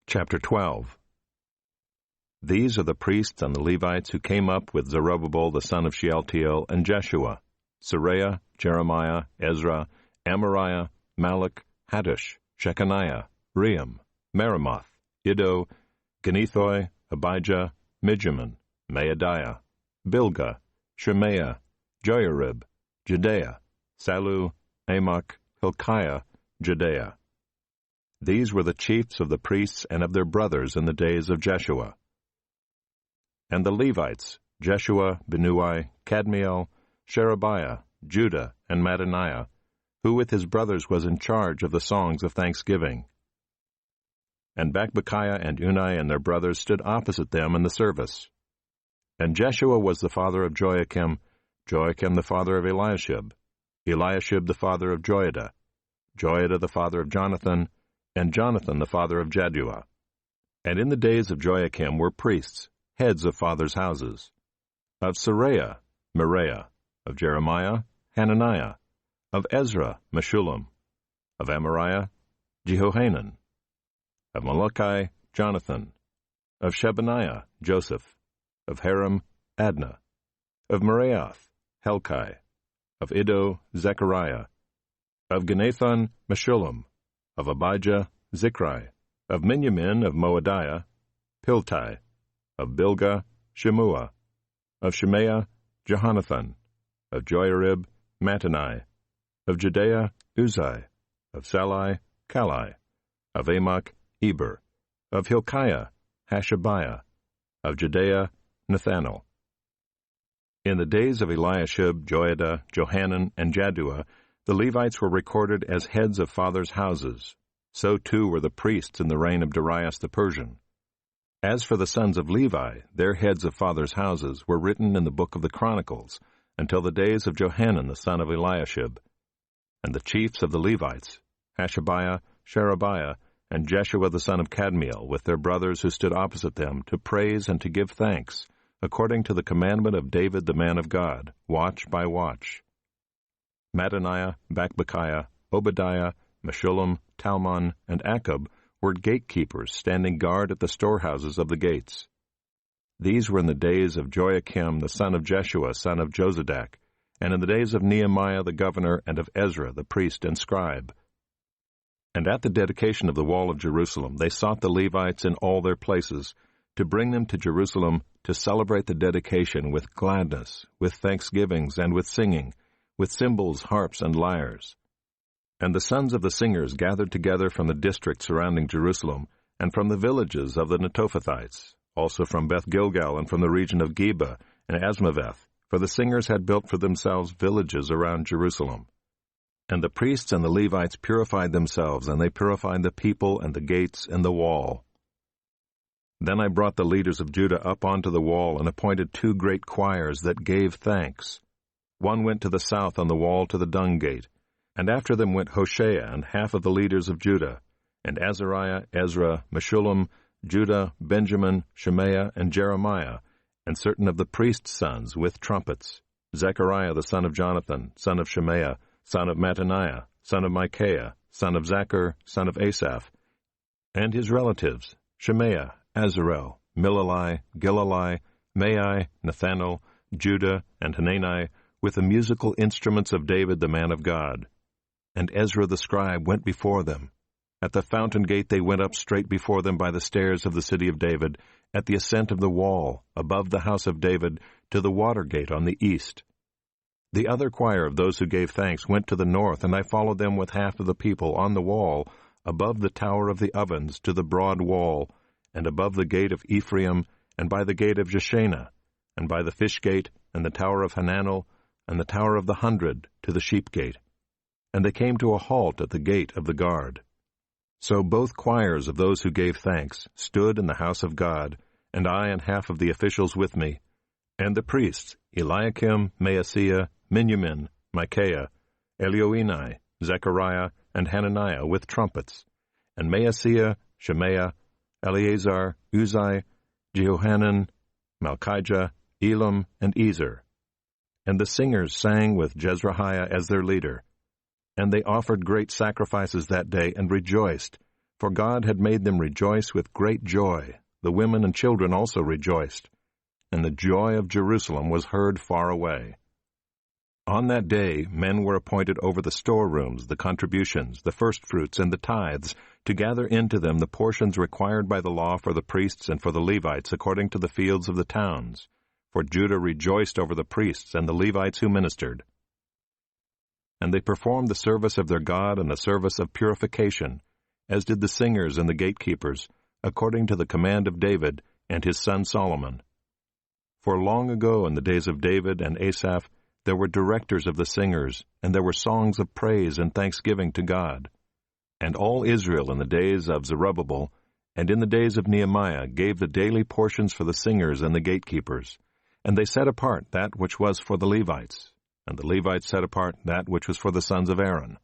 Chapter 12. These are the priests and the Levites who came up with Zerubbabel the son of Shealtiel and Jeshua, Seraiah, Jeremiah, Ezra, Amariah, Malach, Hattush, Shechaniah, Ream, Meremoth, Iddo, Ginnethoi, Abijah, Mijamin, Maadiah, Bilgah, Shemaiah, Joiarib, Jedaiah, Sallu, Amok, Hilkiah, Jedaiah. These were the chiefs of the priests and of their brothers in the days of Jeshua. And the Levites, Jeshua, Binnui, Kadmiel, Sherebiah, Judah, and Mattaniah, who with his brothers was in charge of the songs of thanksgiving. And Bakbukiah and Unai and their brothers stood opposite them in the service. And Jeshua was the father of Joachim, Joachim the father of Eliashib, Eliashib the father of Joiada, Joiada the father of Jonathan, and Jonathan the father of Jaddua. And in the days of Joachim were priests, heads of fathers' houses. Of Seraiah, Meraiah. Of Jeremiah, Hananiah. Of Ezra, Meshullam. Of Amariah, Jehohanan. Of Malachi, Jonathan. Of Shebaniah, Joseph. Of Haram, Adnah. Of Meraioth, Helkai. Of Iddo, Zechariah. Of Ginnethon, Meshullam. Of Abijah, Zichri. Of Miniamin of Moadiah, Piltai. Of Bilgah, Shemua. Of Shemaiah, Jehonathan. Of Joiarib, Mattani. Of Jedaiah, Uzai. Of Salai, Kalai. Of Amok, Eber. Of Hilkiah, Hashabiah. Of Jedaiah, Nethanel. In the days of Eliashib, Joiada, Johanan, and Jaddua, the Levites were recorded as heads of fathers' houses. So too were the priests in the reign of Darius the Persian. As for the sons of Levi, their heads of fathers' houses were written in the book of the Chronicles until the days of Johanan the son of Eliashib. And the chiefs of the Levites, Hashabiah, Sherebiah, and Jeshua the son of Kadmiel, with their brothers who stood opposite them, to praise and to give thanks, according to the commandment of David the man of God, watch by watch. Mattaniah, Bakbukiah, Obadiah, Meshullam, Talmon, and Akub were gatekeepers standing guard at the storehouses of the gates. These were in the days of Joachim the son of Jeshua, son of Jozadak, and in the days of Nehemiah the governor and of Ezra the priest and scribe. And at the dedication of the wall of Jerusalem they sought the Levites in all their places, to bring them to Jerusalem to celebrate the dedication with gladness, with thanksgivings, and with singing, with cymbals, harps, and lyres. And the sons of the singers gathered together from the district surrounding Jerusalem, and from the villages of the Netophathites, also from Beth Gilgal and from the region of Geba and Asmaveth, for the singers had built for themselves villages around Jerusalem. And the priests and the Levites purified themselves, and they purified the people and the gates and the wall. Then I brought the leaders of Judah up onto the wall and appointed 2 great choirs that gave thanks. One went to the south on the wall to the dung gate, and after them went Hoshea and half of the leaders of Judah, and Azariah, Ezra, Meshullam, Judah, Benjamin, Shemaiah, and Jeremiah, and certain of the priests' sons with trumpets, Zechariah the son of Jonathan, son of Shemaiah, son of Mattaniah, son of Micaiah, son of Zachar, son of Asaph, and his relatives, Shemaiah, Azarel, Milalai, Gilalai, Maai, Nethanel, Judah, and Hanani, with the musical instruments of David the man of God. And Ezra the scribe went before them. At the fountain gate they went up straight before them by the stairs of the city of David, at the ascent of the wall, above the house of David, to the water gate on the east. The other choir of those who gave thanks went to the north, and I followed them with half of the people on the wall, above the tower of the ovens, to the broad wall, and above the gate of Ephraim, and by the gate of Jeshanah, and by the fish gate, and the tower of Hananel, and the tower of the 100, to the sheep gate. And they came to a halt at the gate of the guard. So both choirs of those who gave thanks stood in the house of God, and I and half of the officials with me, and the priests, Eliakim, Maaseiah, Miniamin, Micaiah, Elioenai, Zechariah, and Hananiah with trumpets, and Maaseiah, Shemaiah, Eleazar, Uzai, Jehohanan, Malchijah, Elam, and Ezer. And the singers sang with Jezrahiah as their leader. And they offered great sacrifices that day and rejoiced, For God had made them rejoice with great joy. The women and children also rejoiced, and the joy of Jerusalem was heard far away. On that day men were appointed over the storerooms, the contributions, the firstfruits, and the tithes, to gather into them the portions required by the law for the priests and for the Levites according to the fields of the towns. For Judah rejoiced over the priests and the Levites who ministered. And they performed the service of their God and the service of purification, as did the singers and the gatekeepers, according to the command of David and his son Solomon. For long ago in the days of David and Asaph, there were directors of the singers, and there were songs of praise and thanksgiving to God. And all Israel in the days of Zerubbabel and in the days of Nehemiah gave the daily portions for the singers and the gatekeepers. And they set apart that which was for the Levites, and the Levites set apart that which was for the sons of Aaron.